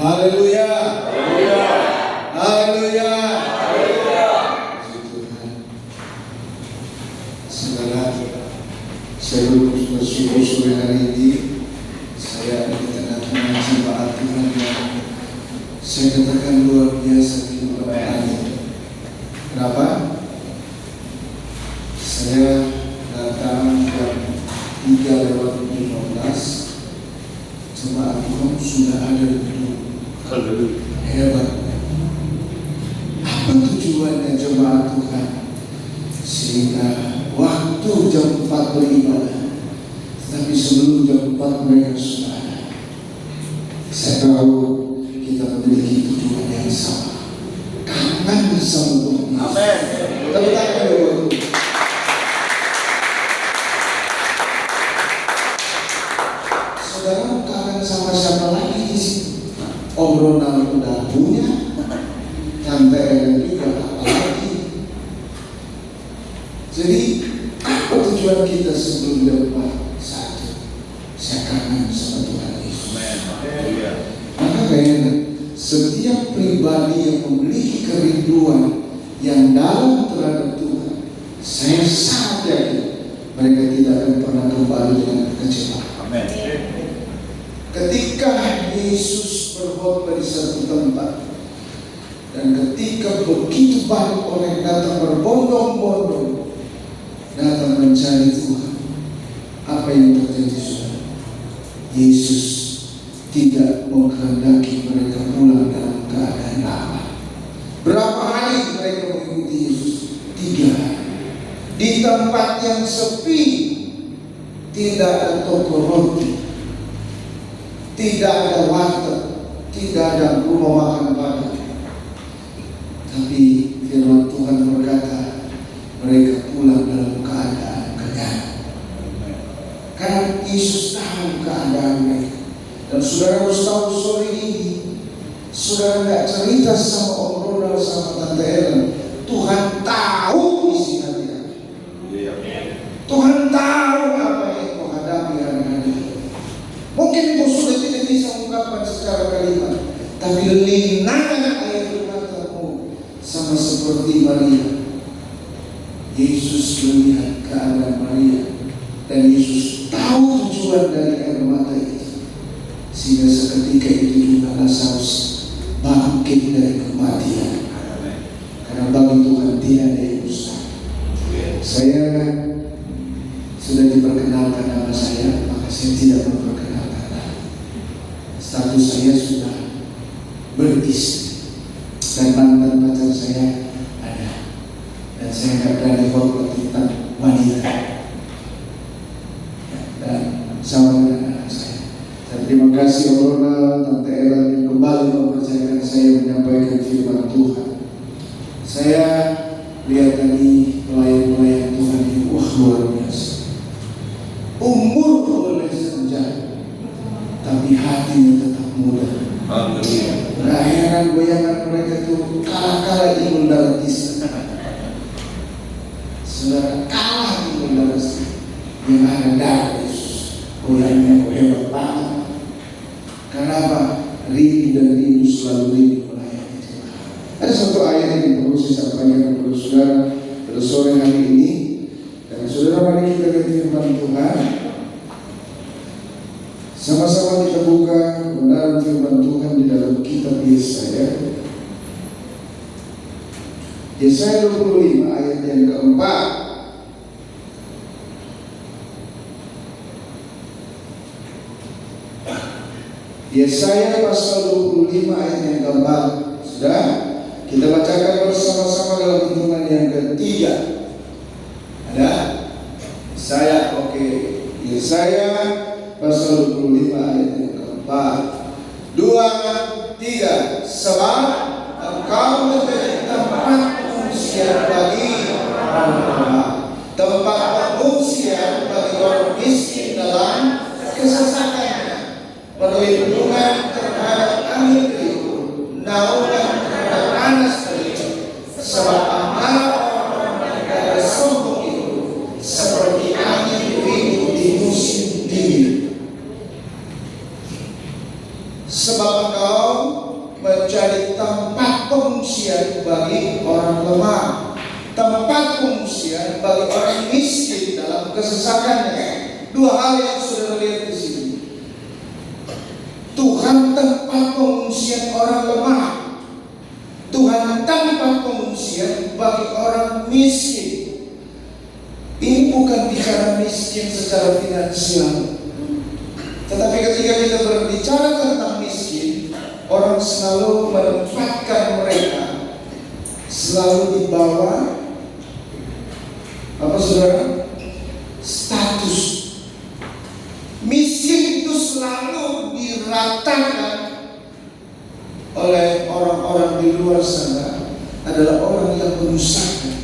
Haleluya. Haleluya. Saudara, saya bersyukur sore hari ini saya di tengah-tengah jemaat Tuhan yang saya katakan luar biasa di Tuhan. Kenapa? Saya datang jam 3:15, jemaat Tuhan sudah ada di gedung. Hebat. Apa tujuannya jemaat Tuhan? Sehingga waktu jam 4 beribadah, tapi sebelum jam 4 mereka sudah ada. Saya tahu kita memiliki tujuan yang sama, kangen sama Tuhan. Amin. Tepuk tangan dulu. Saudara kangen sama siapa lagi di sini? Obrolan udah punya, Tante Ellen juga apalagi. Jadi apa tujuan kita sebelum jam 4? Satu, saya kangen sama Tuhan Yesus. Maka kayaknya setiap pribadi yang memiliki kerinduan yang dalam terhadap Tuhan, saya sangat yakin mereka tidak akan pernah kembali dengan kekecewaan. Amin. Ketika Yesus berkhotbah di satu tempat, dan ketika begitu banyak orang datang berbondong-bondong datang mencari Tuhan, apa yang terjadi saudara? Yesus tidak menghendaki mereka pulang dalam keadaan lama. Berapa hari mereka mengikuti Yesus? 3 hari. Di tempat yang sepi, tidak ada toko roti, tidak ada warteg, tidak ada rumah makan Padang. Tapi firman Tuhan berkata, mereka pulang dalam keadaan kenyang. Karena Yesus tahu keadaan mereka. Dan saudara harus tahu sore ini, saudara nggak cerita sama Om Ronald sama Tante Ellen, Tuhan tahu isi hati Anda. Tuhan tahu apa yang kau hadapi hari-hari. Mungkin kau sudah tidak bisa mengungkapkan secara kalimat, tapi linangan air matamu sama seperti Maria. Yesus melihat keadaan Maria, dan Yesus tahu tujuan dari air mata itu, sehingga seketika itu juga Lazarus bangkit dari kematian. Karena bagi Tuhan tiada yang mustahil. Saya sudah diperkenalkan nama saya, maka saya tidak memperkenalkan lagi. Status saya sudah beristri, dan mantan pacar saya ada, dan saya nggak berani khotbah tentang wanita dan sama dengan anak saya. Dan terima kasih Om Tante Ella yang kembali mempercayakan saya menyampaikan firman Tuhan. Saya lihat tadi pelayan-pelayan Tuhan ini, wah luar biasa. Umur boleh senja, tapi hatinya tetap muda. Gak heran goyangan mereka itu kalah Inul Daratista. Saudara, kalah Inul Daratista yang ada darah Yesus. Goyangnya hebat banget. Kenapa? Rindu dan rindu selalu rindu melayani Tuhan. Ada satu ayat yang perlu saya sampaikan kepada saudara pada sore hari ini. Dan saudara, mari kita lihat firman Tuhan. Sama-sama kita buka kebenaran firman Tuhan di dalam kitab Yesaya. Yesaya 25 ayat yang keempat. Yesaya pasal 25 ayat yang keempat. Sudah? Kita bacakan bersama-sama dalam hitungan yang ketiga. Ada? Yesaya, oke. Yesaya pasal 25 ayat yang keempat. 2, 3. Sebab engkau menjadi tempat pengungsian bagi orang lemah, tempat pengungsian bagi orang miskin dalam kesesakannya, perlindungan terhadap angin riuh, naungan terhadap panas terik. Sebab amarah orang negara sombong itu seperti angin riuh di musim dingin. Sebab engkau kesesakannya. Dua hal yang sudah lihat di sini. Tuhan tempat pengungsian orang lemah. Tuhan tempat pengungsian bagi orang miskin. Ini bukan bicara miskin secara finansial, tetapi ketika kita berbicara tentang miskin, orang selalu menempatkan mereka selalu di bawah apa saudara? Status. Miskin itu selalu diratakan oleh orang-orang di luar sana adalah orang yang berusaha.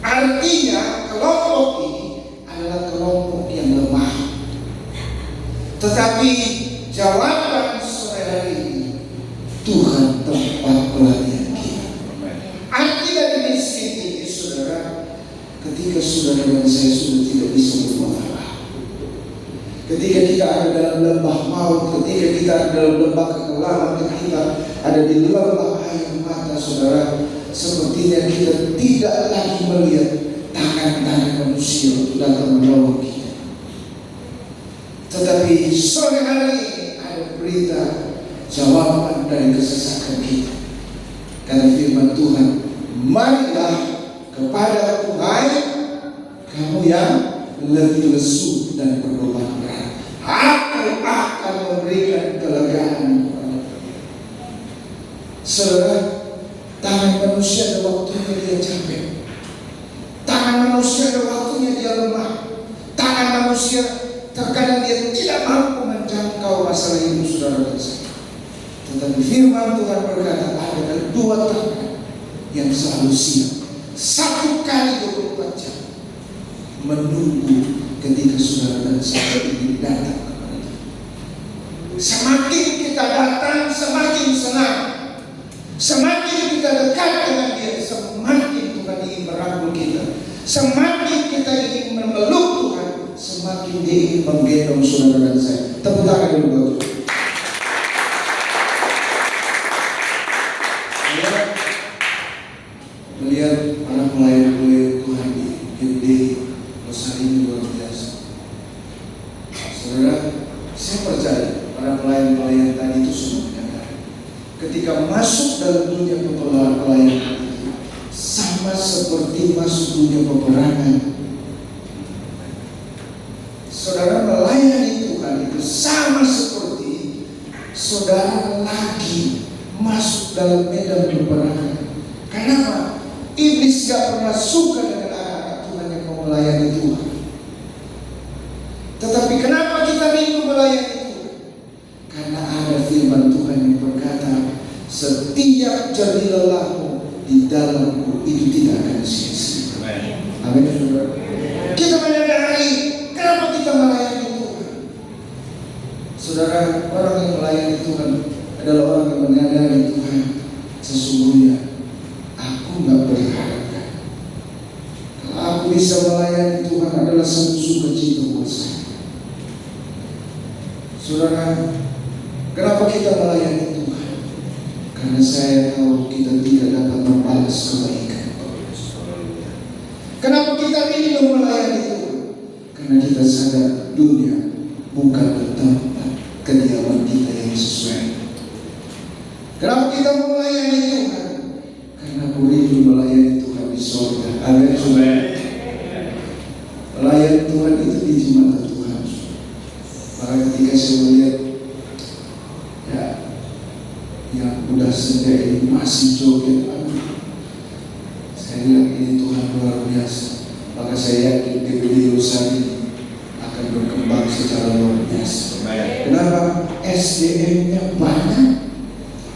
Artinya kelompok ini adalah kelompok yang lemah. Tetapi jawaban sore hari ini, Tuhan tempat pelarian kita. Arti dari miskin ini saudara, ketika saudara dan saya sudah tidak bisa berbuat apa. Ketika kita ada dalam lembah maut, ketika kita ada dalam lembah kekelaman, ketika kita ada di lembah air mata saudara, sepertinya kita tidak lagi melihat tangan-tangan manusia untuk datang menolong kita. Tetapi sore hari ini ada berita jawaban dari kesesakan kita. Karena firman Tuhan, marilah kepada Tuhan kamu yang lebih lesu dan berbeban berat, aku akan memberikan kelegaan kepadamu. Saudara, tangan manusia ada waktunya dia capek. Tangan manusia ada waktunya dia lemah. Tangan manusia terkadang dia tidak mampu menjangkau masalah hidup saudara dan saya. Tetapi firman Tuhan berkata ada kedua tangan yang selalu siap, 1 kali 24 jam menunggu ketika saudara dan saya ini datang kepada Dia. Semakin kita datang, semakin senang. Semakin kita dekat dengan Dia, semakin Tuhan ingin merangkul kita. Semakin kita ingin memeluk Tuhan, semakin Dia ingin menggendong saudara dan saya. Tepuk tangan dulu buat Tuhan. Melihat para pelayan-pelayan Tuhan di GBD Losari ini luar biasa. Saudara, saya percaya para pelayan-pelayan tadi itu semua menyadari ketika masuk dalam dunia pelayanan sama seperti masuk dunia peperangan. Saudara melayani Tuhan itu sama seperti saudara lagi masuk dalam medan peperangan. Kenapa? Iblis gak pernah suka dengan anak-anak Tuhan yang mau melayani Tuhan. Tetapi kenapa kita rindu melayani Tuhan? Karena ada firman Tuhan yang berkata, setiap jerih lelahmu di dalamku itu tidak akan sia-sia. Amin, saudara. Kita menyadari kenapa kita melayani Tuhan. Saudara, orang yang melayani Tuhan adalah orang yang menyadari Tuhan sesungguhnya aku nggak berharga. Kalau aku bisa melayani Tuhan adalah satu sukacita buat saya. Saudara, kenapa kita melayani Tuhan? Karena saya tahu kita tidak dapat membalas kebaikan. Kenapa kita rindu melayani Tuhan? Karena kita sadar dunia bukan tempat kediaman kita yang sesuai. Kenapa kita melayani Tuhan? Karena aku rindu melayani Tuhan di surga. Amin. Melayani Tuhan itu di jemaat Tuhan. Maka ketika saya melihat ya, yang udah senja ini masih joget, saya bilang ini Tuhan luar biasa. Maka saya yakin GBD Losari akan berkembang secara luar biasa. Kenapa? SDM-nya banyak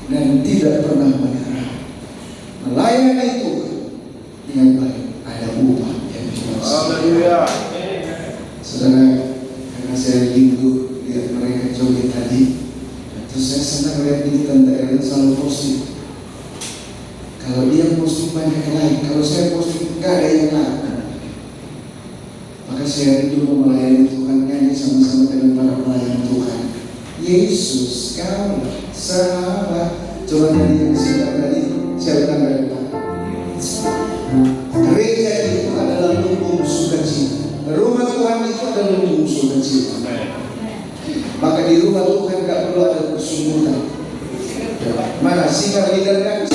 dan tidak pernah menyerah. Melayani Tuhan dengan baik, ada upah yang jelas. Saudara, karena saya rindu lihat mereka joget tadi, terus saya senang lihat ini Tante Ellen selalu posting. Kalau dia posting banyak yang lain, kalau saya posting nggak ada yang lain. Maka saya rindu melayani Tuhan, nyanyi sama-sama dengan para pelayan Tuhan. Yesus kau sahabat. Coba nyanyi yang singkat tadi, saya akan berdepan. Gereja itu adalah lumbung sukacita. Rumah Tuhan Tuhan itu adalah musuh kecil. Maka di rumah Tuhan gak perlu ada kesungutan. Mana singa leader kan?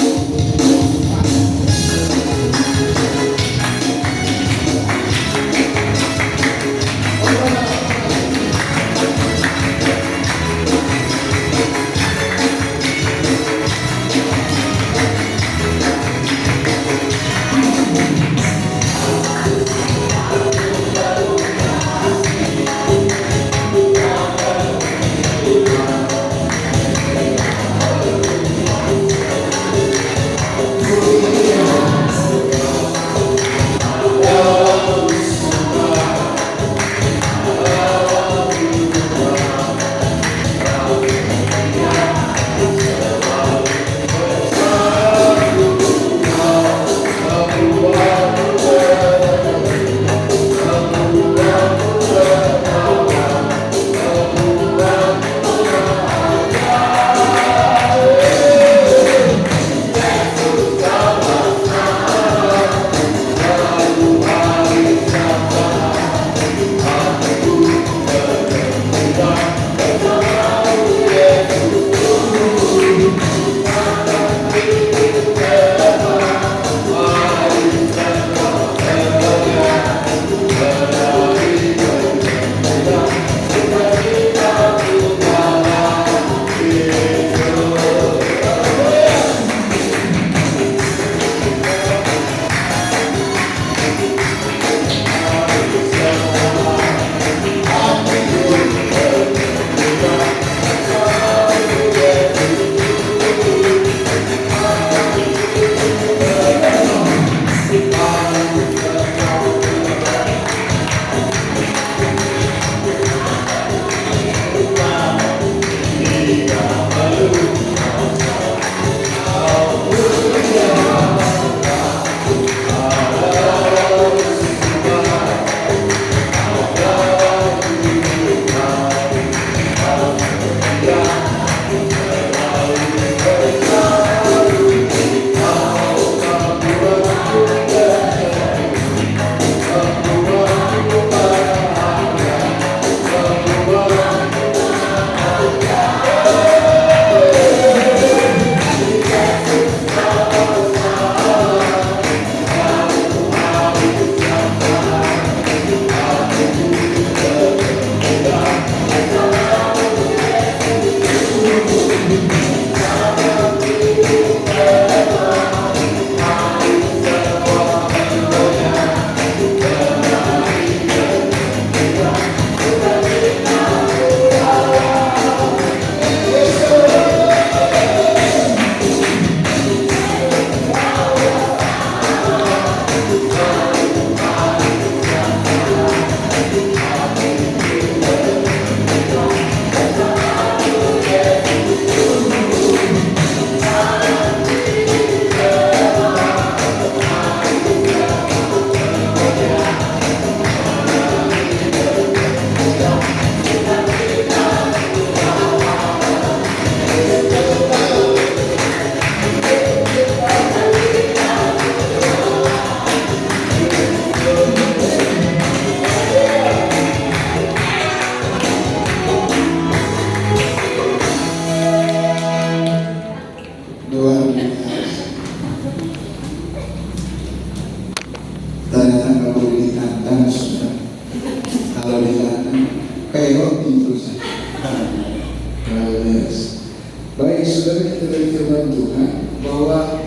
Baik saudara, kita dari firman Tuhan bahwa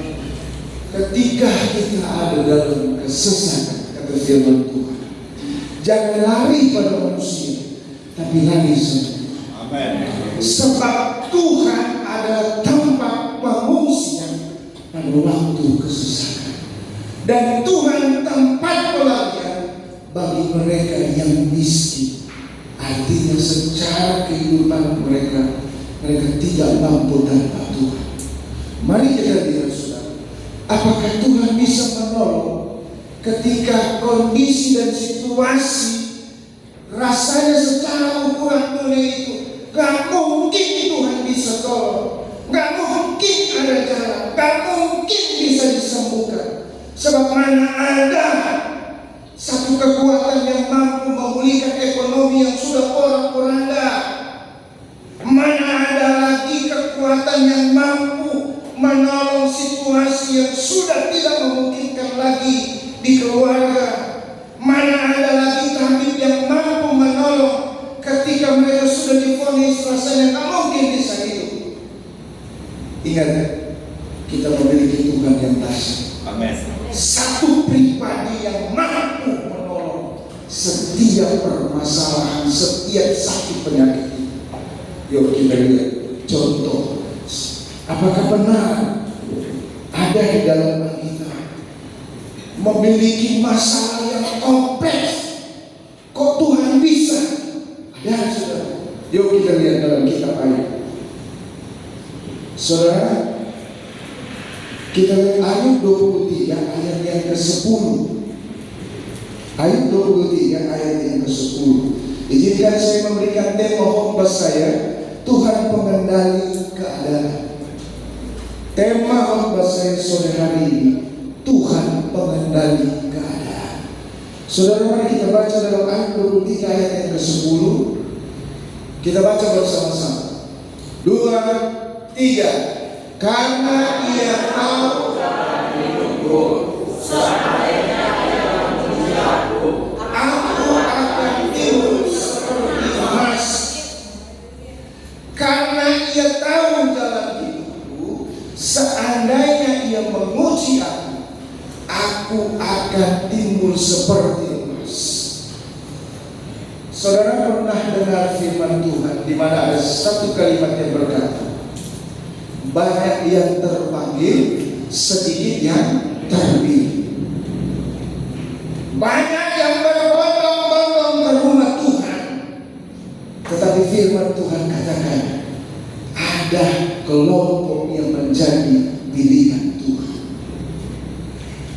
ketika kita ada dalam kesesatan, kata firman Tuhan, jangan lari pada manusia, tapi lari sama Tuhan. Amen. Sebab Tuhan adalah tempat pengungsian pada waktu kesesatan, dan Tuhan tempat pelarian bagi mereka yang miskin. Artinya secara kehidupan mereka tidak mampu tanpa Tuhan. Mari kita lihat saudara, apakah Tuhan bisa menolong ketika kondisi dan situasi rasanya secara ukuran dunia itu gak mungkin Tuhan bisa tolong, gak mungkin ada jalan, gak mungkin bisa disembuhkan. Sebab mana ada satu kekuatan yang mampu memulihkan memulihkan ekonomi yang sudah porak-poranda. Mana ada lagi kekuatan yang mampu menolong situasi yang sudah tidak memungkinkan lagi di keluarga. Mana ada lagi tabib yang mampu menolong ketika mereka sudah divonis rasanya tak mungkin bisa hidup. Ingat, kita memiliki Tuhan yang dahsyat. Amin. Satu pribadi yang mampu menolong setiap permasalahan, setiap sakit penyakit. Yuk kita lihat contoh. Apakah benar ada di dalam Alkitab memiliki masalah yang kompleks? Kok Tuhan bisa? Ada, saudara. Yuk kita lihat dalam kitab Ayub. Saudara, kita lihat Ayub 23 ayat yang ke-10. Ayub 23 ayat yang ke-10. Izinkan saya memberikan tema khotbah saya, Tuhan pengendali keadaan. Tema khotbah saya sore hari ini, Tuhan pengendali keadaan. Saudara, mari kita baca dalam Ayub 23 ayat yang ke-10. Kita baca bersama-sama. 2, 3. Karena Ia tahu jalan hidupku, seandainya Ia memuji aku akan timbul seperti emas. Karena Ia tahu jalan hidupku, seandainya Ia memuji aku akan timbul seperti emas. Saudara pernah dengar firman Tuhan di mana ada satu kalimat yang berkata, banyak yang terpanggil, sedikit yang terpilih. Banyak yang berbondong-bondong ke rumah Tuhan, tetapi firman Tuhan katakan ada kelompok yang menjadi pilihan Tuhan.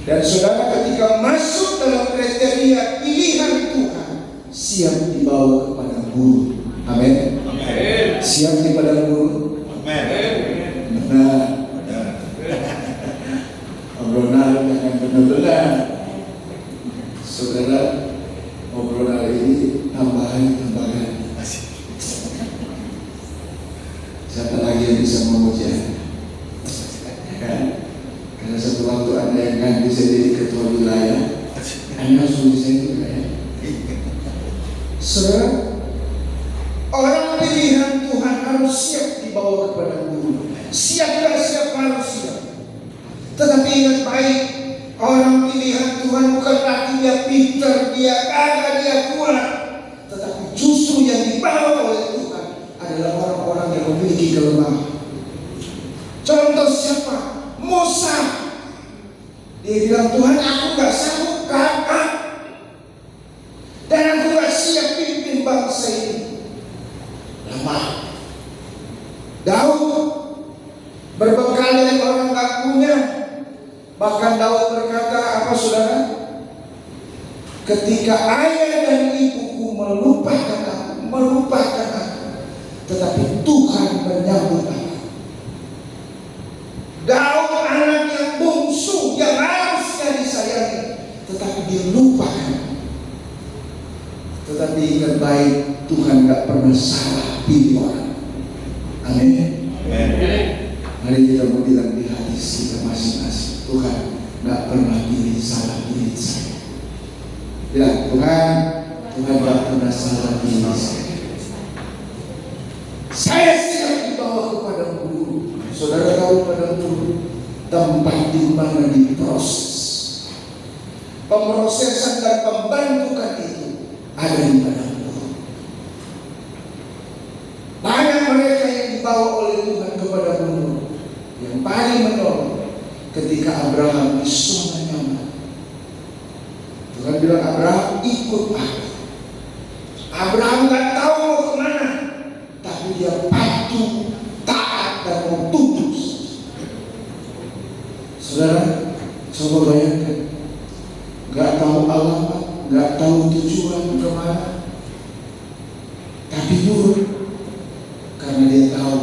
Dan saudara, ketika masuk dalam kriteria pilihan Tuhan, siap dibawa ke padang gurun. Amin. Siap di padang gurun. Amin. Nah, obrolan dengan benar-benar, saudara, obrolan ini tambahan. Siapa lagi yang bisa memuji? Kan? Karena satu waktu Anda yang kan bisa jadi ketua wilayah, Anda harus bisa itu kan? Saudara, orang pilihan Tuhan harus siap dibawa kepada guru. Siapkah siapa harus siap? Tetapi ingat baik, orang pilihan Tuhan bukan berarti dia pintar, dia kaya, dia kuat. Tetapi justru yang dibawa oleh Tuhan adalah orang-orang yang memiliki kelemahan. Contoh siapa? Musa. Dia bilang, Tuhan, aku gak sanggup kakak, dan aku gak siap pimpin bangsa ini. Lemah. Daud berbekal dari orang gak punya. Bahkan Daud berkata apa, saudara? Ketika ayah dan ibuku melupakan aku, tetapi Tuhan menyambut aku. Daud anak yang bungsu, yang harusnya disayangi, tetapi dilupakan. Tetapi ingat baik, Tuhan gak pernah salah pilih orang. Amin. Mari kita mau bilang di hati kita masing-masing, Tuhan gak pernah salah pilih saya. Bilang, Tuhan gak pernah salah pilih saya. Saya siap dibawa kepada guru. Saudara tahu pada guru tempat di mana diproses. Pemrosesan dan pembentukan itu ada di padang gurun. Banyak mereka yang dibawa oleh Tuhan kepada guru. Yang paling menolong ketika Abraham di zona nyaman. Tuhan bilang, Abraham ikut aku. Abraham gak tahu mau kemana, tapi dia patuh, taat, dan mau tunduk. Saudara, coba bayangkan, gak tahu alamat, gak tahu tujuan kemana, tapi nurut, karena dia tahu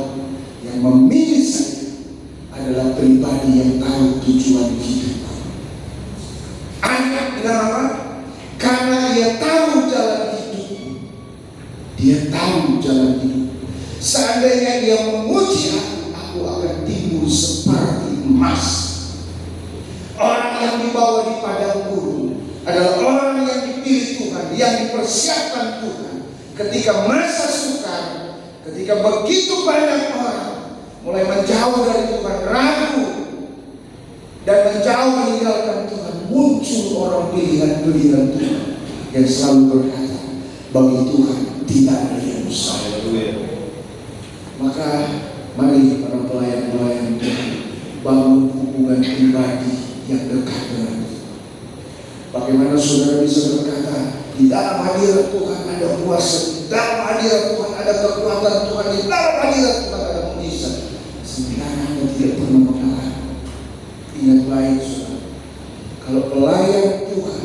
yang memilih saya adalah pribadi yang tahu tujuan hidup. Anak bilang apa? Karena dia tahu jalan hidup, Dia tahu jalan hidup. Seandainya dia memuji aku akan timbul seperti emas. Orang yang dibawa di padang gurun adalah orang yang dipilih Tuhan, yang dipersiapkan Tuhan. Ketika masa sukar, ketika begitu banyak orang mulai menjauh dari Tuhan, ragu dan menjauh meninggalkan Tuhan, muncul orang pilihan-pilihan Tuhan yang selalu berkata, bagi Tuhan tidak ada yang mustahil. Maka mari para pelayan-pelayan Tuhan bangun hubungan pribadi yang dekat dengan Tuhan. Bagaimana saudara bisa berkata, di dalam hadirat Tuhan ada kuasa, di dalam hadirat Tuhan ada kekuatan Tuhan, di dalam hadirat Tuhan ada mujizat, sementara Anda tidak pernah mengalami. Ingat baik saudara, kalau pelayan Tuhan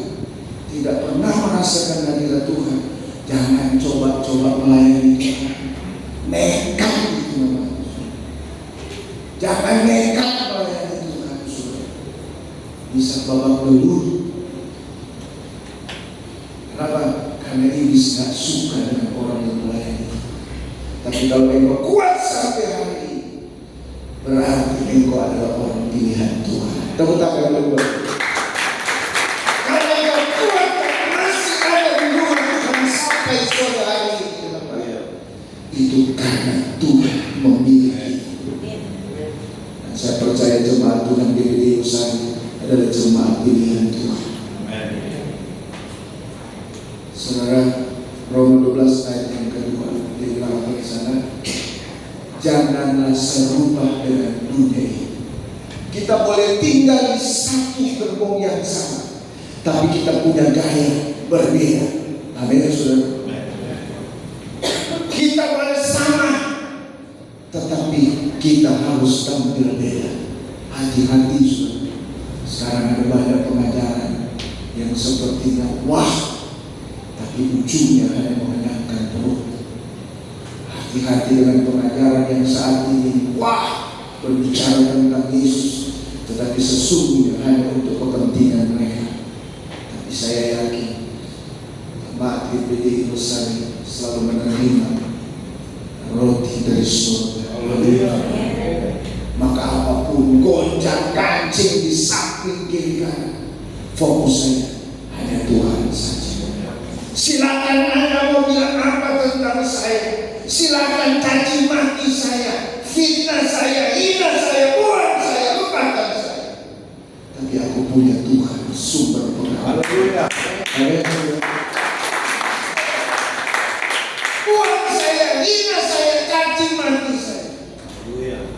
tidak pernah merasakan hadirat Tuhan, jangan coba-coba melayani Tuhan. Nekat itu namanya. Jangan nekat melayani Tuhan saudara. Bisa babak belur. Kenapa? Karena iblis gak suka dengan orang yang melayani. Tapi kalau engkau kuat sampai hari ini, berarti engkau adalah orang pilihan Tuhan. Tepuk tangan dulu. Kalau engkau kuat dan masih ada di rumah Tuhan sampai sore hari ini, itu karena Tuhan memilih kita. Dan saya percaya jemaat Tuhan di Yerusalem adalah jemaat pilihan Tuhan. Saudara, Roma 12 ayat yang kedua dibilang di sana, janganlah serupa dengan dunia ini. Kita boleh tinggal di satu gerbong yang sama, tapi kita punya gaya berbeda. Amin ya saudara. Kita boleh sama, tetapi kita harus tampil beda. Hati-hati saudara. Sekarang ada banyak pengajaran yang sepertinya wah, tapi ujungnya hanya mengenyangkan perut. Hati-hati dengan pengajaran yang saat ini wah, berbicara tentang Yesus, tetapi sesungguhnya hanya untuk kepentingan mereka. Tapi saya yakin jemaat GPD Yerusalem selalu menerima roti dari surga. Maka apapun gonjang kancing di samping kiri kanan, fokus saya hanya Tuhan saja. Silakan Anda mau bilang apa tentang saya, silakan caci maki saya, fitnah saya, hina saya, buang saya, lupakan saya. Tapi aku punya Tuhan sumber pengaruh. Buang saya, hina saya, caci maki saya.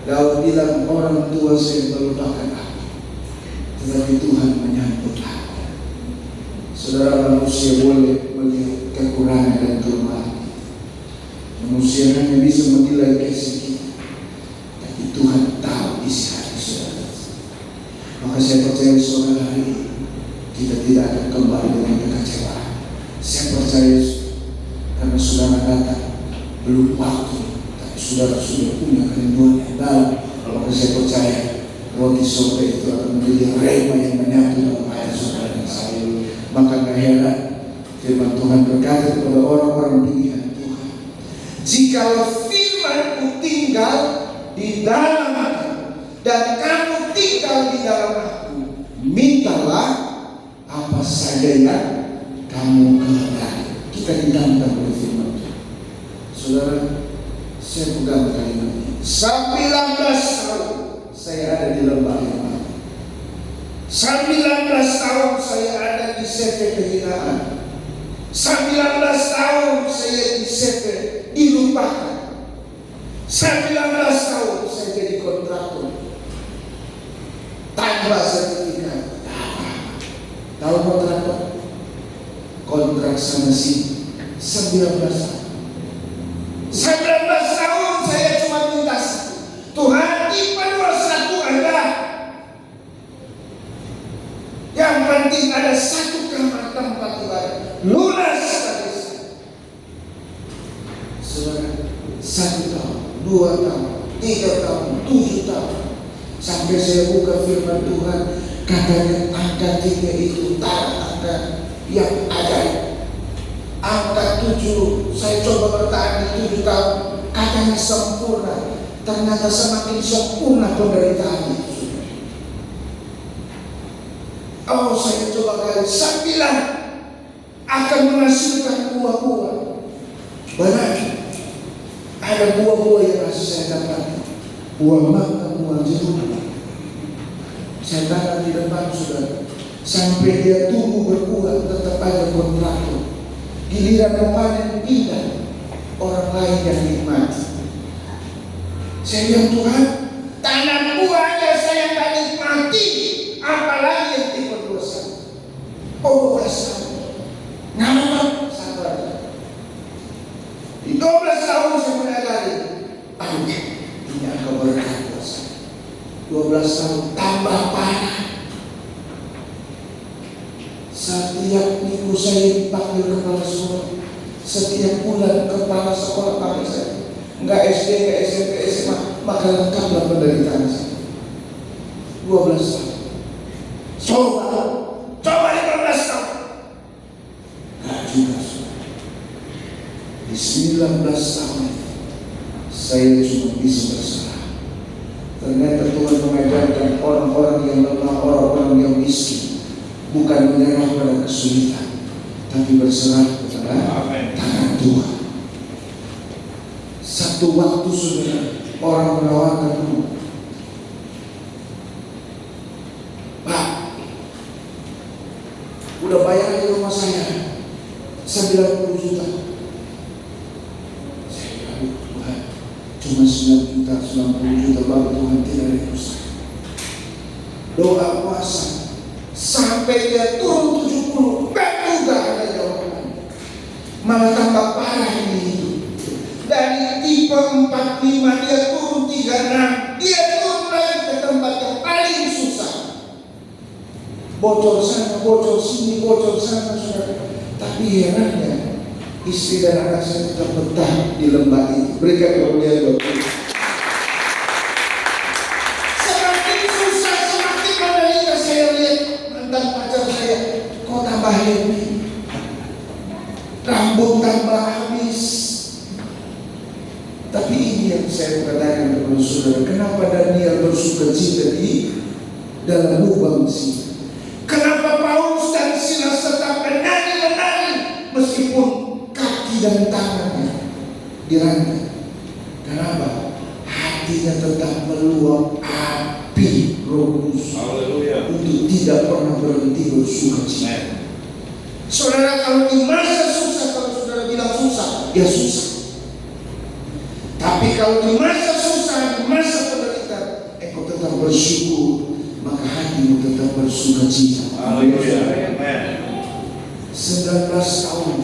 Daud bilang orang tua saya melupakan aku, tetapi Tuhan menyambut aku. Saudara, manusia boleh melihat kekurangan dan kelemahan. Manusia hanya bisa menilai kasih kita, tapi Tuhan tahu isi hati saudara. Maka saya percaya saudara hari ini kita tidak akan kembali dengan kekecewaan. Saya percaya karena saudara datang belum waktu, tapi saudara sudah punya kerinduan yang dalam. Maka saya percaya roti surga itu akan menjadi rema yang menyatu dalam hati saudara dan saya. Maka gak heran firman Tuhan berkata kepada orang-orang pilihan Tuhan, jikalau firman-Ku tinggal di dalam kamu dan kamu tinggal di dalam aku, mintalah apa saja yang kamu kehendaki. Kita ditantang oleh firman Tuhan. Saudara, saya pegang kalimat ini. 19 tahun saya ada di lembah yang mati. 19 tahun saya ada di CV kehinaan. 19 tahun saya di CV dilupakan. 19 tahun saya jadi kontraktor tanpa sertifikat. Tahu kontraktor? Kontrak sana sini 19 tahun. 19 tahun saya cuma minta Tuhan, IPA 21 ada. Yang penting ada satu kamar tempat ibadah lunas bagi saya. Saudara, 1 tahun, 2 tahun, 3 tahun, 7 tahun, sampai saya buka firman Tuhan, katanya angka 3 itu angka yang ajaib. Angka saya coba bertahan di 7 tahun, katanya sempurna. Ternyata semakin sempurna penderitaan itu. Oh, saya coba kali 9 akan menghasilkan buah-buah. Benar, ada buah-buah yang masih saya dapat. Buah mangga, buah jeruk. Saya tanam di depan, saudara. Sampai dia tumbuh berbuah, tetap ada kontraktor. Giliran memanen pindah, orang lain yang nikmati. Saya bilang, Tuhan, tanam buahnya saya tak nikmati, apalagi yang diperdosa. Oh, 12 tahun. Nama sabar. Di 12 tahun saya menyadari, ini akan berkat buat saya. 12 tahun tambah parah. Setiap minggu saya dipanggil kepala sekolah. Setiap bulan kepala sekolah panggil saya. Enggak SD, enggak SMP, SMA, maka lengkaplah penderitaan saya. 12 tahun. Coba 15 tahun. Enggak juga. Di 19 tahun saya cuma bisa berserah. Ternyata Tuhan mengajarkan orang-orang yang lemah, orang-orang yang miskin, bukan menyerah pada kesulitan, tapi berserah kepada tangan Tuhan. Satu waktu, saudara, orang menawarkan rumah. Pak, udah bayar di rumah saya 90 juta. Saya bilang, Tuhan, cuma 9 juta, 90 juta, bagi Tuhan tidak ada usaha. Doa puasa sampai dia turun 70, juga ada jawaban. Malah tambah parah ini hidup. Dari tipe 45 dia turun 36, dia turun lagi ke tempat yang paling susah. Bocor sana, bocor sini, bocor sana, saudara. Tapi herannya, istri dan anak saya tetap betah di lembah itu. Berikan kemuliaan buat Tuhan. Semakin susah, semakin menderita. Saya lihat mantan pacar saya, kok tambah happy, rambut tambah habis. Tapi ini yang saya katakan kepada saudara, kenapa Daniel bersuka cita di dalam lubang singa? Kenapa Paulus dan Silas tetap menari meskipun kaki dan tangannya dirantai? Kenapa? Hatinya tetap meluap api Roh Kudus untuk tidak pernah berhenti bersuka cita. Saudara, kalau di masa susah, kalau saudara bilang susah, ya susah. Tapi kalau di masa susah, di masa penderitaan, engkau tetap bersyukur, maka hatimu tetap bersuka cita. 19 tahun,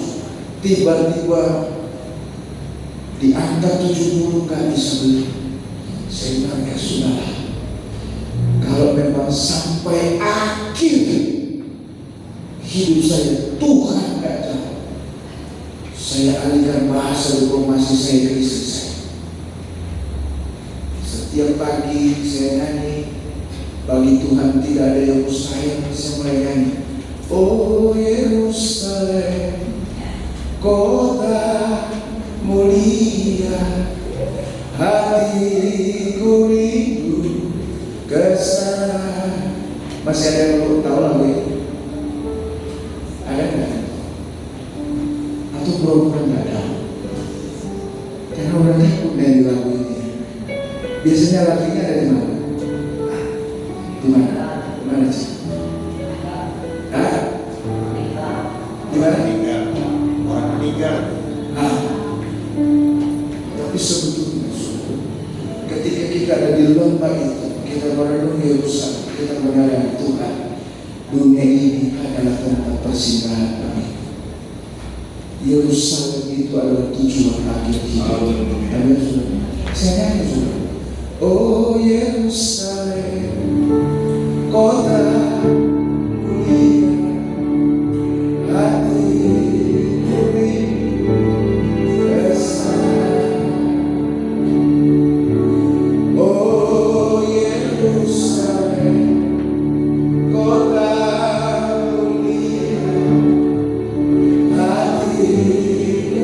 tiba-tiba di angka 70 gak bisa beli. Saya bilang, ya sudah, kalau memang sampai akhir hidup saya Tuhan gak jawab, saya alihkan bahasa diplomasi saya ke istri saya. Setiap pagi saya nyanyi, bagi Tuhan tidak ada yang mustahil. Saya mulai nyanyi, oh Yerusalem, kota mulia, hatiku rindu ke sana. Masih ada yang belum tahu lagu ini? Ada nggak? Atau belum nggak tahu? Karena udah takut dari lagu ini. Biasanya lakinya ada di mana? Di mana? Di mana sih? Hah? Di mana? Orang meninggal. Tapi sebetulnya ketika kita ada di lembah itu, kita merenung Yerusalem, kita menyadari Tuhan, dunia ini adalah tempat persinggahan kami. Yerusalem itu adalah tujuan akhir hidup. Amin, saudara. Saya nyanyi, saudara. Oh Yerusalem, kota mulia, hatiku rindu ke sana. Oh Yerusalem, kota mulia, hatiku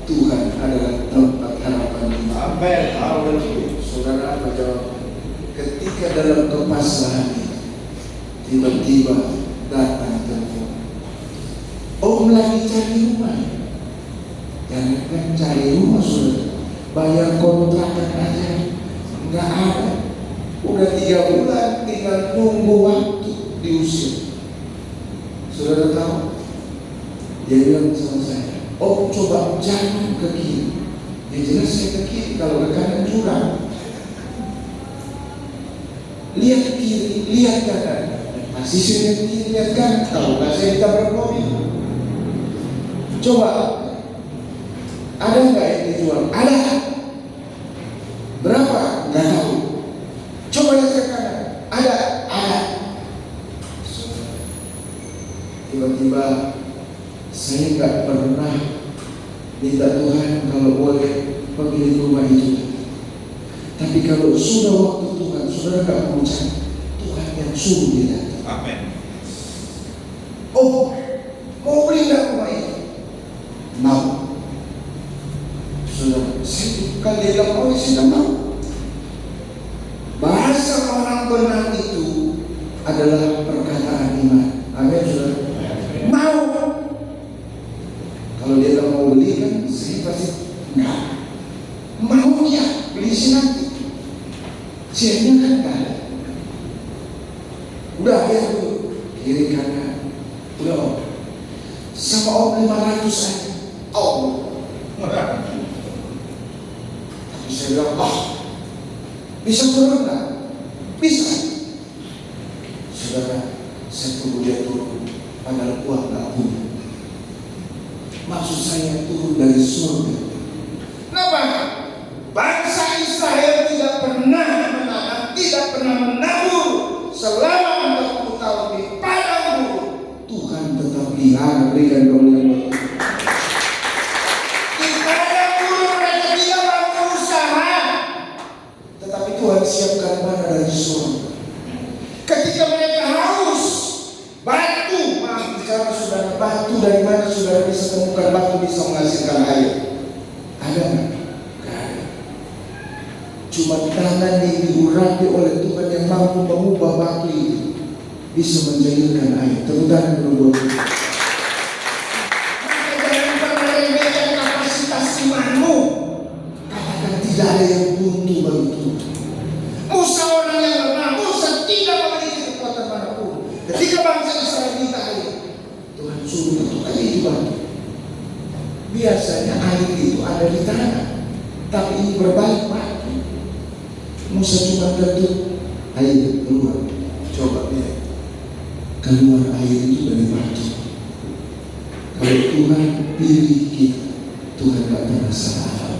Tuhan adalah tempat harapan kita. Amin. Haleluya. Saudara apa jawab? Ketika dalam kepasrahan tiba-tiba datang telepon. Om lagi cari rumah. Jangan kan cari rumah saudara. Bayar kontrakan aja nggak ada. Udah 3 bulan tinggal nunggu waktu diusir. Saudara tahu? Dia bilang sama saya, "Oh coba jangan ke kiri." Ya jelas saya ke kiri, kalau ke kanan curang. Lihat ke kiri, lihat kanan. Masih saya lihat kiri, lihat kanan. Kalau nggak saya ditabrak mobil. Coba, ada nggak yang dijual? Ada. Berapa? Nggak tahu. Coba lihat ke kanan. Ada. Tiba-tiba saya nggak pernah minta Tuhan kalau boleh pemilik rumah itu. Tapi kalau sudah waktu Tuhan, saudara nggak perlu cari. Tuhan yang suruh dia datang. Amin. Oh, mau beli nggak rumah ini? Mau. Saudara, saya bukan dia bilang, "Oh, saya tidak mau." Bahasa orang benar itu adalah perkataan iman. Amin, saudara. Mau. Kalau dia tak mau beli kan, saya pasti enggak. Mau ya, beli sih nanti. Siapnya kan enggak ada. Udah ya dulu, kiri kanan. Udah om. Sama om 500 aja. Om. Tapi saya bilang, bisa turun nggak? Bisa. Saudara, saya tunggu dia turun. Padahal uang nggak punya. Maksud saya turun dari surga. Kenapa? Bangsa Israel tidak pernah menanam, tidak pernah menabur selama 40 tahun di padang gurun. Tuhan tetap pelihara, berikan dong yang buat. Di padang gurun mereka tidak mampu usaha, tetapi Tuhan siapkan mana dari surga. Ketika mereka haus, batu, maaf bicara saudara, batu dari mana saudara bisa temukan batu bisa menghasilkan air? Ada nggak? Nggak ada. Cuma tangan yang diurapi oleh Tuhan yang mampu mengubah batu itu bisa menjadikan air. Tepuk tangan dulu. Maka jangan pernah remehkan kapasitas imanmu. Katakan tidak ada yang buntu bagi Tuhan. Musa orang yang lemah, Musa tidak memiliki kekuatan manapun. Ketika bangsa Israel minta air, Tuhan suruh tutup air di batu. Biasanya air itu ada di tanah, tapi ini berbalik batu. Musa cuma ketuk air keluar. Coba lihat, keluar air itu dari batu. Kalau Tuhan pilih kita, Tuhan tak pernah salah.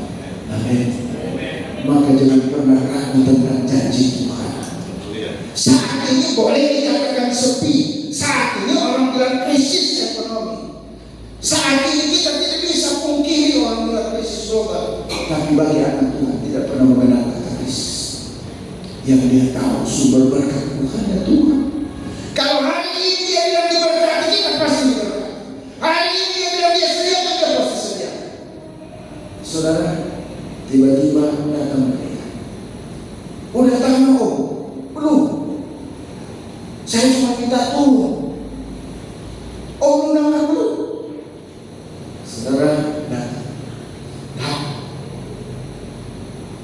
Amin. Maka jangan pernah ragu tentang janji Tuhan. Saat ini boleh dikatakan sepi. Saat ini orang bilang krisis ekonomi. Saat ini kita tidak bisa pungkiri orang bilang krisis global. Tapi bagi anak Tuhan tidak pernah mengenal kata krisis. Yang dia tahu sumber berkat bukannya Tuhan. Kalau hari ini dia bilang diberkati, kita pasti diberkati. Hari ini dia bilang dia sedia, kita pasti sedia. Saudara, tiba-tiba datang mereka. Udah tahu om? Belum. Saya cuma minta turun. Om undang belum? Saudara datang.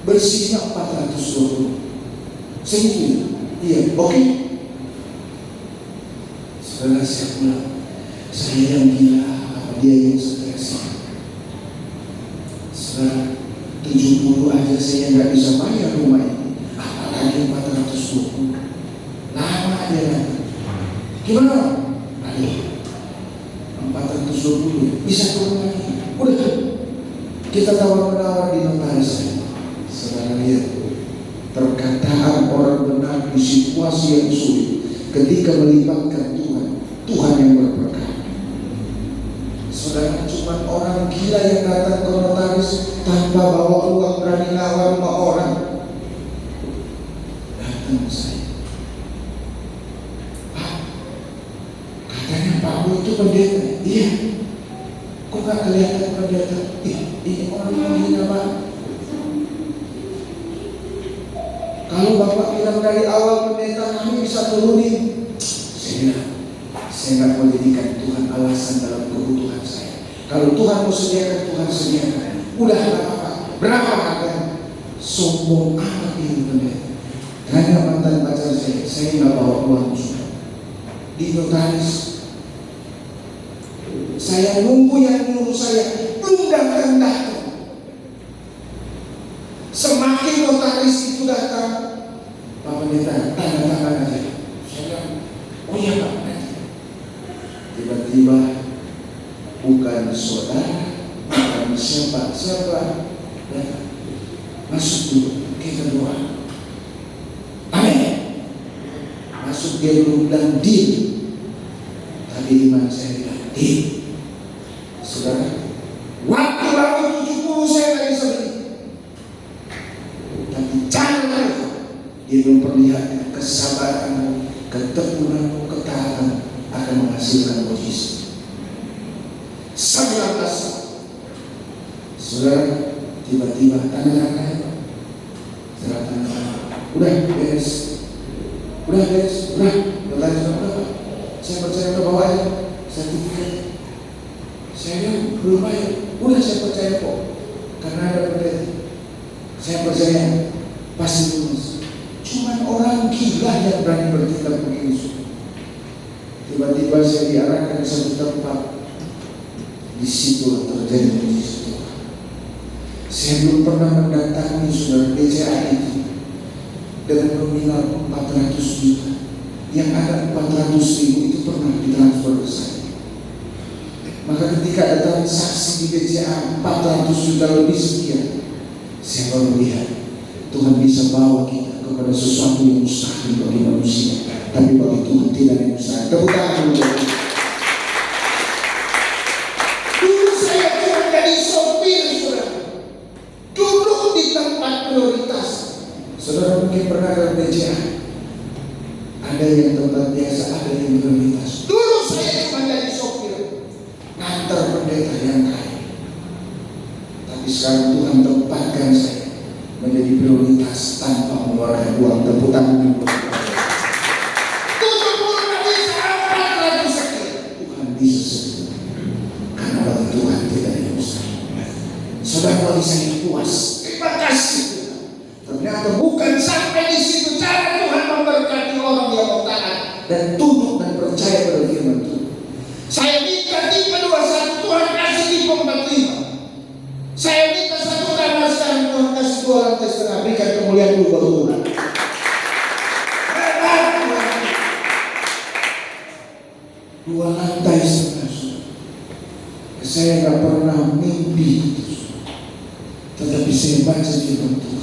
Bersihnya 420. Segitu. Iya, oke. Saudara saya pulang. Saya yang gila, apa dia yang stres? Saudara, 70 aja saya nggak bisa bayar rumah ini, apalagi 420. Lama aja kan? Gimana? Aduh, 420 bisa turun lagi. Udah, kita tawar-menawar di notaris. Saudara lihat, perkataan orang benar di situasi yang sulit, ketika melibatkan Tuhan, Tuhan yang berperkara. Saudara, cuma orang gila yang datang ke notaris tanpa bawa uang, berani nawar rumah orang. Datang saya, Pak, katanya Pak Bu itu pendeta. Iya. Kok gak kelihatan pendeta, ini orang menghina banget. Kalau Bapak bilang dari awal pendeta kami bisa turunin, saya bilang, saya nggak mau jadikan Tuhan alasan dalam kebutuhan saya. Kalau Tuhan mau sediakan, Tuhan sediakan. Udah nggak apa-apa. Berapa harganya? Sombong amat ini pendeta. Tanya mantan pacar saya nggak bawa uang sudah. Di notaris, saya nunggu yang nyuruh saya, belum datang. Semakin notaris itu datang, Pak Pendeta, tanda tangan aja. Saya bilang, oh iya Pak. Tiba-tiba bukan saudara, bukan siapa, masuk dulu, kita doa. Amin. Masuk dia dulu bilang deal. Tadi iman saya bilang deal. Saudara, waktu baru 70 saya lagi bisa beli. Tapi jangan dia memperlihatkan kesabaran, ketekunan, ketaatan akan menghasilkan mujizat. 19 saudara, tiba-tiba tanda-tanda, udah beres. Saya percaya udah bawa aja sertifikat. Saya bilang belum bayar. Udah saya percaya kok, karena ada pendeta. Saya percaya pasti lulus. Cuman orang gila yang berani bertindak begini. Tiba-tiba saya diarahkan ke satu tempat. Di situ terjadi mujizat. Saya belum pernah mendatangi saudara BCA itu dengan nominal 400 juta. Yang ada 400.000 itu pernah ditransfer ke saya. Maka ketika ada transaksi di BCA 400 juta lebih sekian, saya baru lihat Tuhan bisa bawa kita kepada sesuatu yang mustahil bagi manusia, tapi bagi Tuhan tidak ada yang mustahil. Tepuk tangan dulu. Dulu saya cuma jadi sopir, saudara. Duduk di tempat prioritas. Saudara mungkin pernah ke BCA. Ada yang tempat biasa, ada yang prioritas. Dulu saya cuma jadi sopir, ngantar pendeta yang kaya. Tapi sekarang Tuhan tempatkan saya menjadi prioritas tanpa mengeluarkan uang. Tepuk tangan. Tuhan bisa segitu. Karena bagi Tuhan tidak ada yang mustahil. Saudara, bagi saya puas. Terima kasih. Ternyata bukan sampai di situ cara Tuhan memberkati orang yang mau taat dan tunduk dan percaya pada firman Tuhan. Saya minta tipe 21, Tuhan kasih tipe 45. Saya minta satu kamar sekarang, Tuhan kasih 2 lantai setengah. Berikan kemuliaan dulu buat Tuhan. Dua lantai setengah. Saya nggak pernah mimpi itu, tetapi saya baca firman Tuhan.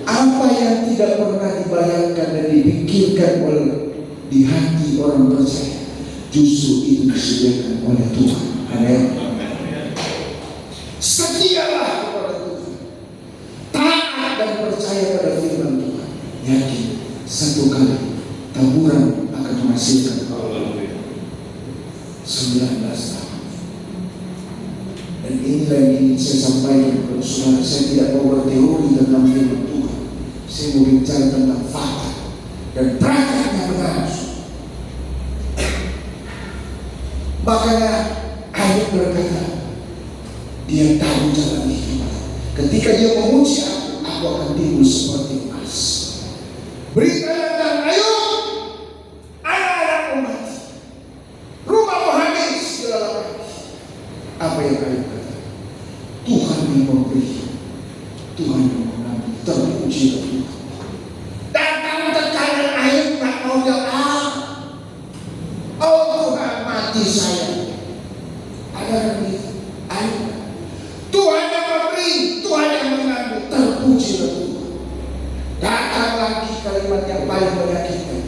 Apa yang tidak pernah dibayangkan dan dipikirkan oleh di hati orang percaya, justru itu disediakan oleh Tuhan. Amin. Setialah kepada Tuhan, taat dan percaya pada firman Tuhan. Yakin satu kali taburan akan menghasilkan 19 tahun. Dan inilah yang ingin saya sampaikan kepada saudara. Saya tidak mau berteori tentang firman Tuhan. Saya mau bicara tentang fakta dan prakteknya benar. Makanya ayat berkata, dia tahu jalan hidup. Ketika dia memuji aku akan timbul seperti emas. Berita tentang Ayub, anak-anakmu mati, rumahmu habis di dalam api. Apa yang Ayub kata? Tuhan yang memberi, Tuhan yang mengambil. Terpuji Tuhan. Datang tekanan Ayub tak mau jawab. Oh Tuhan, mati saya. Ada begitu. Ayub, Tuhan yang memberi, Tuhan yang mengambil. Terpuji Tuhan. Datang lagi kalimat yang paling menyakitkan.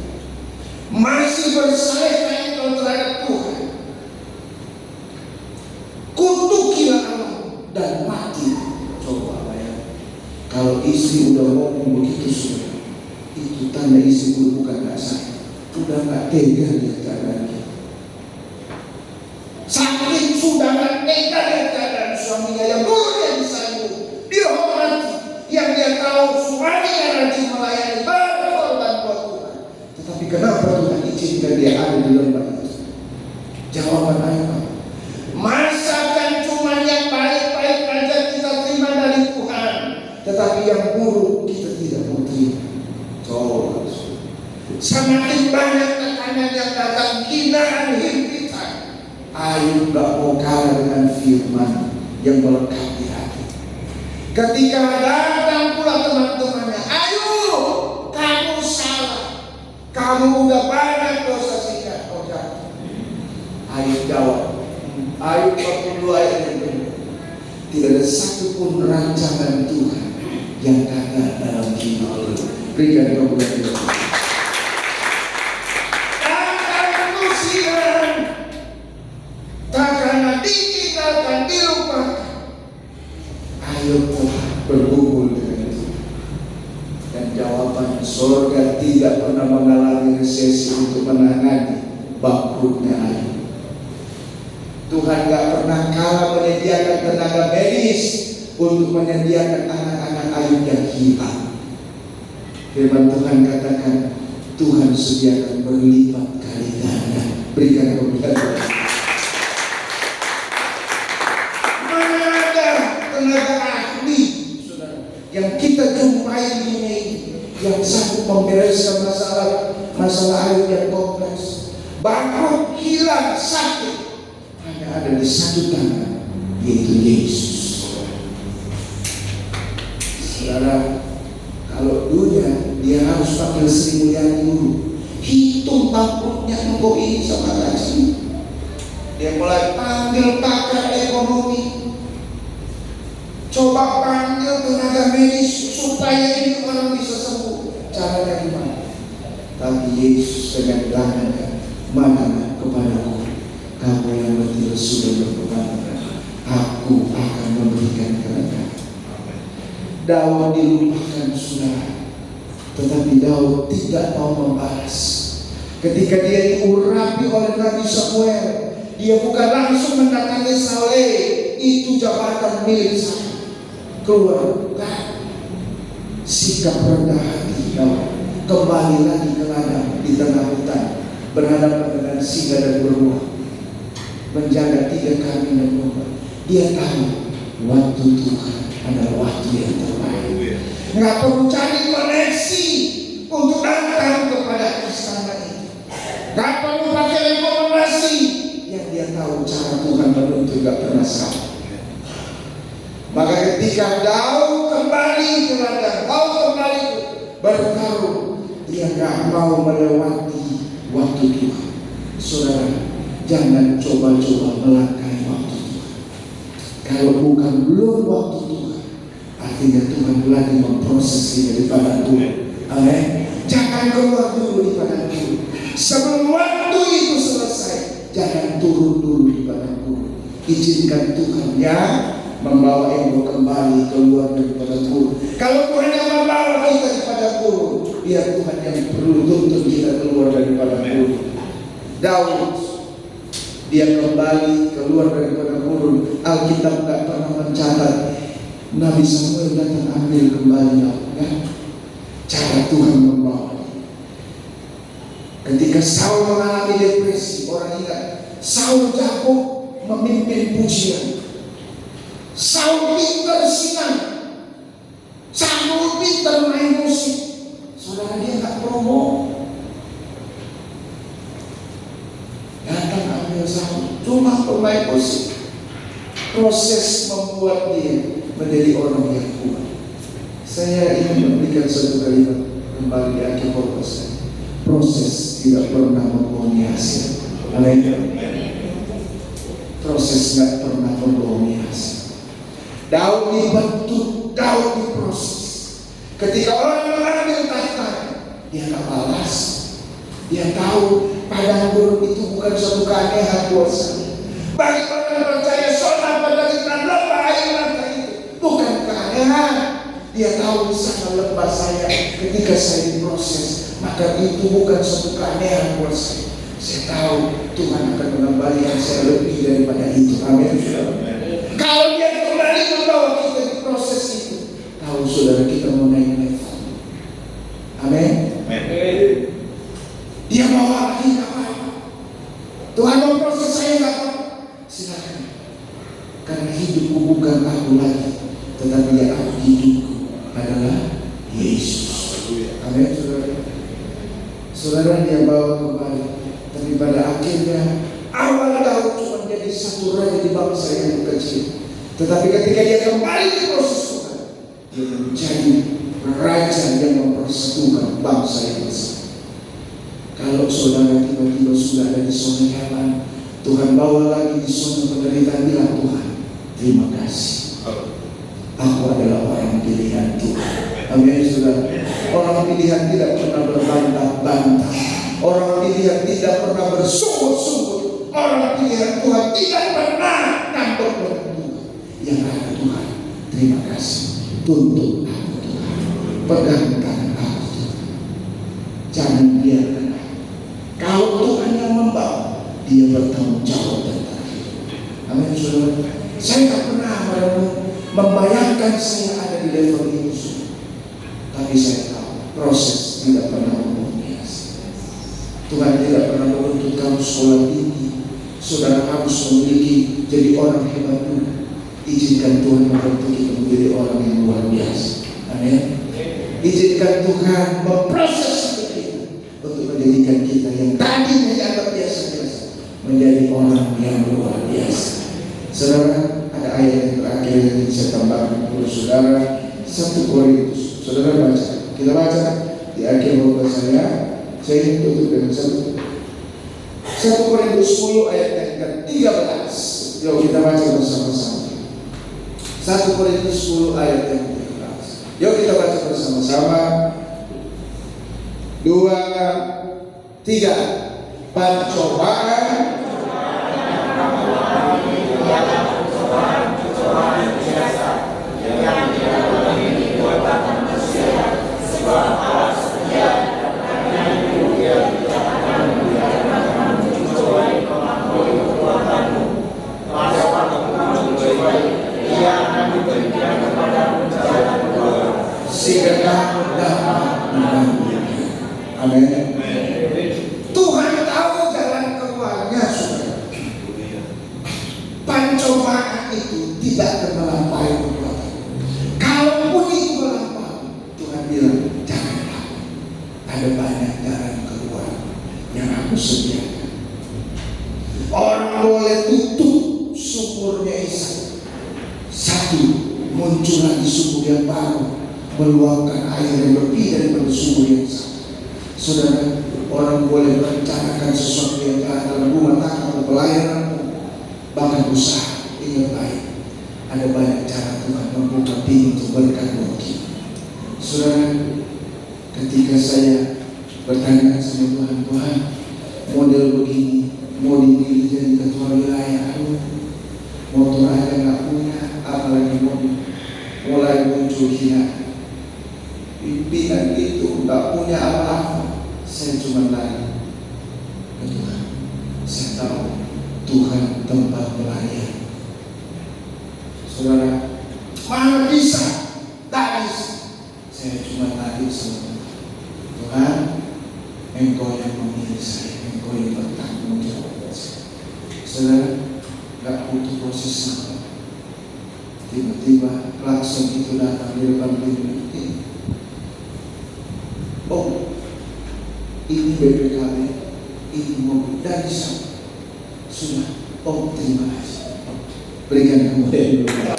Masih bersalahkah engkau terhadap Tuhan? Kutukilah Allah dan mati. Coba bayang. Kalau istri udah ngomong begitu sudah, itu tanda istri bukan gak sayang. Udah gak tega lihat keadaan kita. Saking sudah gak tega semakin banyak tekanan yang datang, hinaan, himpitan, Ayub gak mau kalah dengan firman yang melengkapi hati. Ketika datang pula teman-temannya, Ayub, kamu salah, kamu udah banyak dosa sehingga kau jatuh. Ayub jawab, Ayub 42 ayat yang kedua, tidak ada satupun rancangan Tuhan yang gagal dalam hidup. Berikan kemuliaan Tuhan. Takkan kusihan, takkan ditinggalkan, dilupakan. Ayub telah bergumul dengan Tuhan. Dan jawaban surga tidak pernah mengalami resesi untuk menangani bangkrutnya Ayub. Tuhan gak pernah kalah menyediakan tenaga medis untuk menyediakan anak-anak Ayub yang hilang. Firman Tuhan katakan, Tuhan sediakan berlipat kali ganda. Berikan kemuliaan. Mana ada tenaga ahli, saudara, yang kita jumpai di dunia ini, yang sanggup membereskan masalah Ayub yang kompleks, bangkrut, hilang, sakit, hanya ada di satu tangan, yaitu Yesus. Saudara, kalau dunia dia harus panggil Sri Mulyani dulu, hitung bangkrutnya engkau ini sama gaji. Dia mulai panggil pakar ekonomi, coba panggil tenaga medis supaya ini orang bisa sembuh. Caranya gimana? Tapi Yesus dengan bilangnya, mana kepadaku kamu yang betul sudah berkebahagiaan, aku akan memberikan kemenangan. Daud dilupakan saudara, tetapi Daud tidak mau membalas. Ketika dia diurapi oleh Nabi Samuel, dia bukan langsung mendatangi Saul, itu jabatan milik saya, keluar. Sikap rendah hati Daud, kembali lagi ke ladang di tengah hutan, berhadapan dengan singa dan beruang, menjaga 3 kambing dan domba. Dia tahu waktu Tuhan adalah waktu yang terbaik. Nggak perlu cari koneksi untuk datang kepada istana itu. Nggak perlu pakai rekomendasi. Yang dia tahu cara Tuhan menuntut gak pernah salah. Maka ketika Daud kembali ke ladang, Daud kembali bertarung, dia nggak mau melewati waktu Tuhan. Saudara, jangan coba-coba melangkahi waktu Tuhan. Kalau bukan belum waktu Tuhan, artinya Tuhan lagi memproses dia di padang gurun. Amin. Jangan keluar dulu di padang gurun. Sebelum waktu itu selesai, jangan turun dulu di padang gurun. Izinkan Tuhan yang membawa engkau kembali keluar dari padang gurun. Kalau Tuhan yang membawa kita di padang gurun, biar Tuhan yang perlu tuntun kita keluar dari padang gurun. Daud, dia kembali keluar dari padang gurun. Alkitab tak pernah mencatat Nabi Samuel datang ambil kembali Daud, kan? Cara Tuhan membawa. Ketika Saul mengalami depresi, orang ingat Saul jago memimpin pujian, Saul pintar sinar, Saul pintar main musik. Saudara, dia nggak promo. Datang ambil Saul, cuma pemain musik. Proses membuat dia menjadi orang yang kuat. Saya ingin memberikan satu kalimat kembali di akhir khotbah saya. Proses tidak pernah membohongi hasil. Amin. Proses tidak pernah membohongi hasil. Daud dibentuk, Daud diproses. Ketika orang mengambil tahta, dia tak balas. Dia tahu padang gurun itu bukan suatu keanehan buat saya. Bagi orang yang percaya sonam pada kita lembah air mata itu bukan keanehan. Dia tahu di sana lembah saya ketika saya diproses, maka itu bukan suatu keanehan buat saya. Saya tahu Tuhan akan mengembalikan saya lebih daripada itu. Amin. Kalau dia kembali membawa kita di proses itu, tahu saudara kita mau naik level. Amin. Dia bawa lagi apa? Tuhan memproses saya nggak apa? Silakan. Karena hidupku bukan aku lagi, tetapi yang aku hidupku adalah Yesus. Amin, saudara. Saudara, dia bawa kembali. Tapi pada akhirnya awal Daud cuma jadi satu raja di bangsa yang kecil. Tetapi ketika dia kembali ke proses Tuhan, dia menjadi raja yang mempersatukan bangsa yang besar. Kalau saudara tiba-tiba sudah ada di zona nyaman, Tuhan bawa lagi di zona penderitaan, bilang, Tuhan, terima kasih. Aku adalah orang pilihan Tuhan. Amin, saudara. Orang pilihan tidak pernah berbantah-bantah. Orang pilihan tidak pernah bersungut-sungut. Orang pilihan Tuhan tidak pernah ngambek dengan Tuhan. Yang ada Tuhan, terima kasih. Tuntun aku Tuhan. Pegang tangan aku Tuhan. Jangan biarkan. Kalau Tuhan yang membawa, dia bertanggung jawab tentang hidup. Amin, saudara. Saya tak pernah membayangkan saya ada di level itu. Tapi saya tahu proses tidak pernah biasa. Tuhan tidak pernah menuntut kamu sekolah tinggi. Saudara harus memiliki jadi orang hebat dulu. Izinkan Tuhan membentuk kita menjadi orang yang luar biasa. Amin. Izinkan Tuhan memproses kita untuk menjadikan kita yang tadinya dianggap biasa-biasa menjadi orang yang luar biasa. Saudara, ada ayat yang terakhir yang saya tambahkan kepada saudara, 1 Korintus. Saudara baca, kita baca di akhir khotbah saya ingin tutup dengan 1 Korintus 10 ayat yang ke-13. Yuk kita baca bersama-sama. 1 Korintus 10 ayat yang ke-13. Yuk kita baca bersama-sama. 2, 3. Pencobaan biasa yang tidak memiliki kuatan manusia, sebab Allah setia dan dia tidak akan membiarkan mencobai melampaui kekuatanmu. Pada waktu mencobai, dia akan diberikan kepadamu jalan keluar, sehingga kamu dapat menangnya. Amin. Tuhan tahu jalan keluarnya, saudara. Pencobaan itu tidak akan melampaui kekuatan. Kalaupun itu melampaui, Tuhan bilang, jangan takut. Ada banyak jalan keluar yang aku sediakan. Orang boleh tutup sumurnya Ishak. 1, muncul lagi sumur yang baru, meluangkan air yang lebih daripada sumur yang sama. Saudara, orang boleh merencanakan sesuatu yang jahat dalam rumah tangga, pelayanan, bahkan usaha. Ingat baik, ada banyak cara Tuhan membuka pintu berkat buat kita. Saudara, ketika saya bertanya sama Tuhan, Tuhan, model begini mau dipilih jadi ketua wilayah, motor aja nggak punya, apalagi mobil. Mulai muncul hina. Pimpinan itu nggak punya apa-apa. Saya cuma lari ke Tuhan. Saya tahu Tuhan tempat pelayan. Saudara, mana bisa? Tak bisa. Saya cuma lari sama Tuhan. Engkau yang memilih saya, Engkau yang bertanggung jawab saya. Saudara, gak butuh proses sama. Tiba-tiba klakson itu datang di depan pintu. Oh, ini BPKB, ini mobil dari sana. Sudah, oh terima kasih. Berikan kemudian dulu.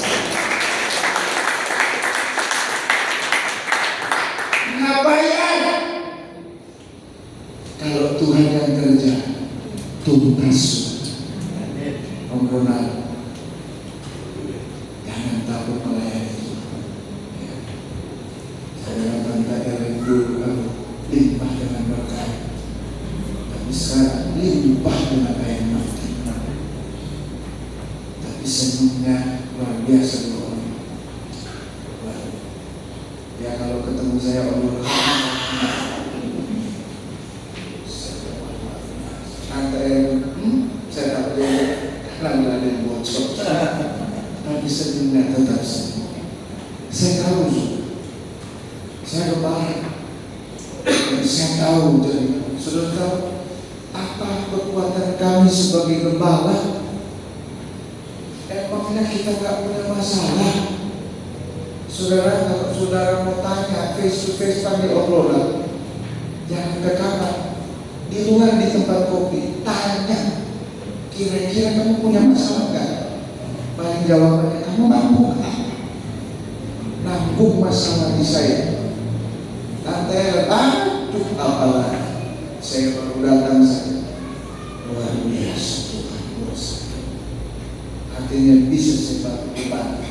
Ngapain? Kalau Tuhan yang kerja, tuntas. Om Ronald, jangan takut melayani Tuhan. Saya bantah yang dulu limpah dengan berkat, tapi sekarang limpah dengan air mati. Tapi senyumnya luar biasa dulu. Ya kalau ketemu saya Om saya tak boleh karena ada yang bocor. Tapi senyumnya tetap senyum. Saya tahu, saya kebalik. Saya tahu, jadi saudara tahu apa kekuatan kami sebagai gembala. Emangnya kita nggak punya masalah? Saudara, kalau saudara mau tanya face to face panggil Om Ronald, jangan ke kamar. di luar di tempat kopi, tanya, kira-kira kamu punya masalah nggak? Paling jawabannya, kamu mampu nggak? Nanggung masalah di saya. Tante, aduh apalah, saya baru datang saja. Luar biasa Tuhan buat saya. Artinya bisa saya bantu.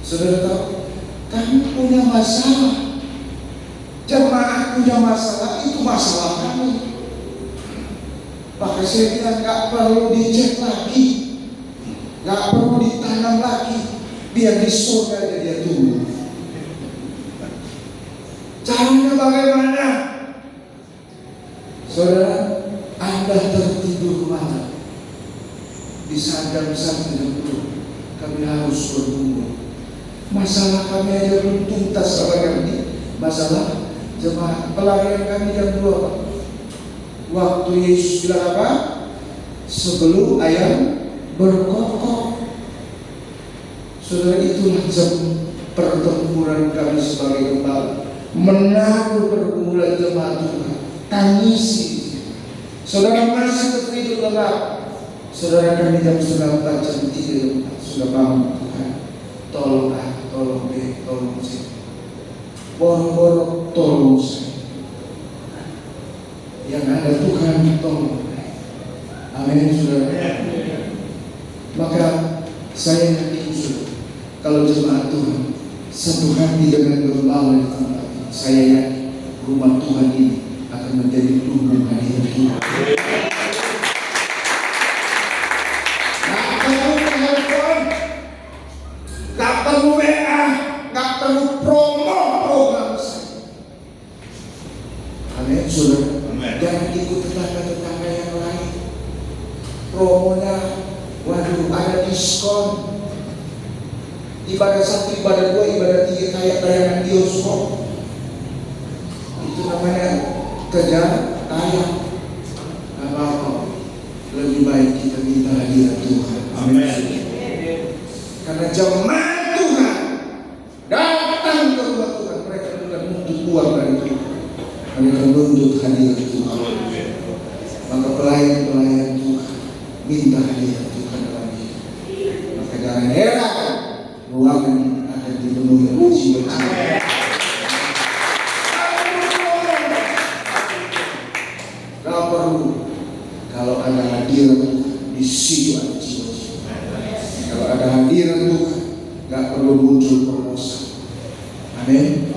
Saudara tahu, kamu punya masalah, jemaat punya masalah, itu masalah kami. Maka saya bilang gak perlu dicek lagi, gak perlu ditanam lagi, biar di surga aja dia tumbuh. Caranya bagaimana? Saudara, Anda tertidur malam, di saat jam 1:30 kami harus berkumpul. Masalah kami aja belum tuntas, apalagi masalah jemaat. Pelarian kami jam 2. Waktu Yesus bilang apa? Sebelum ayam berkokok. Saudara, itulah jam pertempuran kami sebagai gembala. Menaruh pergumulan jemaat Tuhan, tangisi. Saudara masih tertidur lelap. Saudara kami jam 3:30 jam 3 sudah bangun. Tuhan, tolong A, tolong B, tolong C. Boro-boro tolong saya. Yang ada Tuhan tolong. Amin, saudara. Maka saya yakin saudara, kalau jemaat Tuhan satu hati dengan gembala di tempat ini, saya yakin rumah Tuhan ini akan menjadi tumbuh hadirat Tuhan. Gak perlu telepon, gak perlu WA, gak perlu promo program saya. Amin, saudara. Jangan ikut tetangga-tetangga yang lain. Promonya, waduh, ada diskon. Ibadah 1, ibadah 2, ibadah 3 kayak tayangan bioskop. Itu namanya kejar tayang. Gak apa-apa. Lebih baik kita minta hadirat Tuhan. Amin. Karena jemaat Tuhan datang ke rumah Tuhan, mereka bukan untuk uang dari Tuhan, mereka menuntut hadirat Tuhan. Maka pelayan-pelayan Tuhan minta hadirat Tuhan dalam hidup. Maka jangan heran ruangan ini akan dipenuhi oleh jiwa-jiwa. Gak perlu, kalau ada hadirat Tuhan di situ ada jiwa-jiwa. Kalau ada hadirat Tuhan, gak perlu muncul promosi. Amin.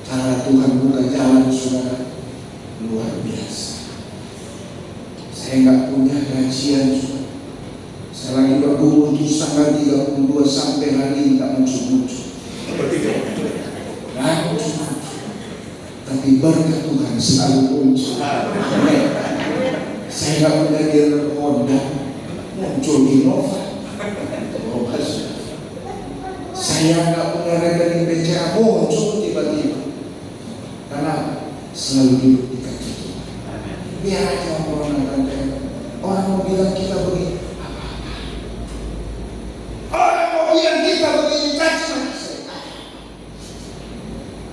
Cara Tuhan buka jalan saudara luar biasa. Saya nggak punya gajian saudara. Saya lagi bergumul terus tanggal 32 sampai hari ini tak muncul-muncul. Nggak muncul. Tapi berkat Tuhan selalu muncul. Saya nggak punya dealer Honda, muncul Innova. Saya nggak punya rekening BCA, muncul tiba-tiba. Karena selalu duduk di kaki Tuhan. Biar aja orang mau bilang kita begini, orang mau bilang kita begini, caci maki.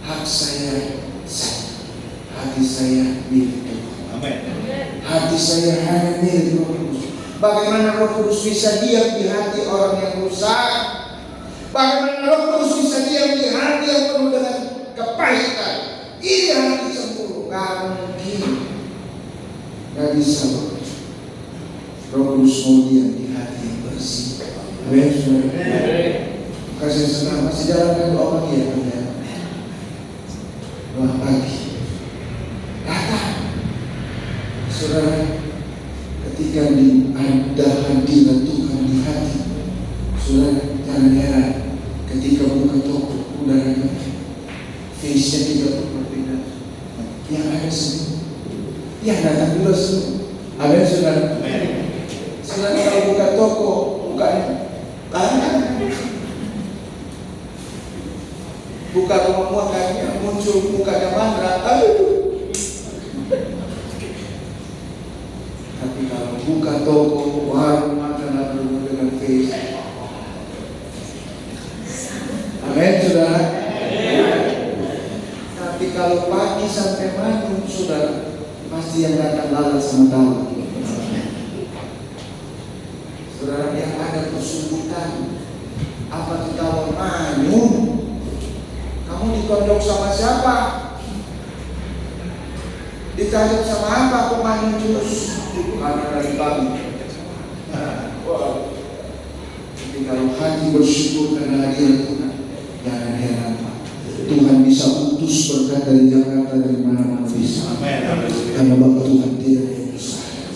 Hak saya, hati saya milik Tuhan. Hati saya hanya milik Roh Kudus. Bagaimana Roh Kudus bisa diam di hati orang yang rusak? Bagaimana Roh Kudus bisa diam di hati yang penuh dengan kepahitan? Ini hati cemburu. Gak mungkin. Gak bisa. Roh Kudus mau diam di hati yang bersih. Amin. Kasih senang. Masih jalankan doa pagi ya. Doa pagi. Datang. Saudara, ketika ada hadirat Tuhan di hati, saudara jangan heran ketika buka toko udara face-nya tidak berbeda, yang ada semua, yang datang juga semua. Amin, saudara. Saudara kalau buka toko bukanya banyak, buka rumah makannya muncul mukanya Mandra. Tapi kalau buka toko warung makan dengan face. Amin, saudara. Tapi kalau pagi sampai malam, saudara, pasti pasti yang datang lalat sama tahu. Saudara, yang ada persubutan, apa kita mau manyun? Kamu ditondok sama siapa? Ditarik sama apa? Aku manyun terus karena dari babi. Wah, tapi kalau hati bersyukur karena hadirat Tuhan, jangan heran Pak, Tuhan bisa utus berkat dari Jakarta, dari mana-mana bisa. Karena Bapak Tuhan tidak ada yang mustahil.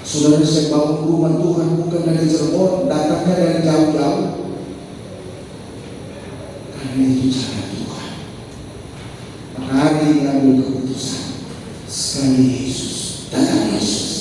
Saudara, saya bangun rumah Tuhan bukan dari Cirebon, datangnya dari jauh-jauh. Karena itu cara Tuhan. Maka hari ini ambil keputusan, sekali Yesus, datang Yesus.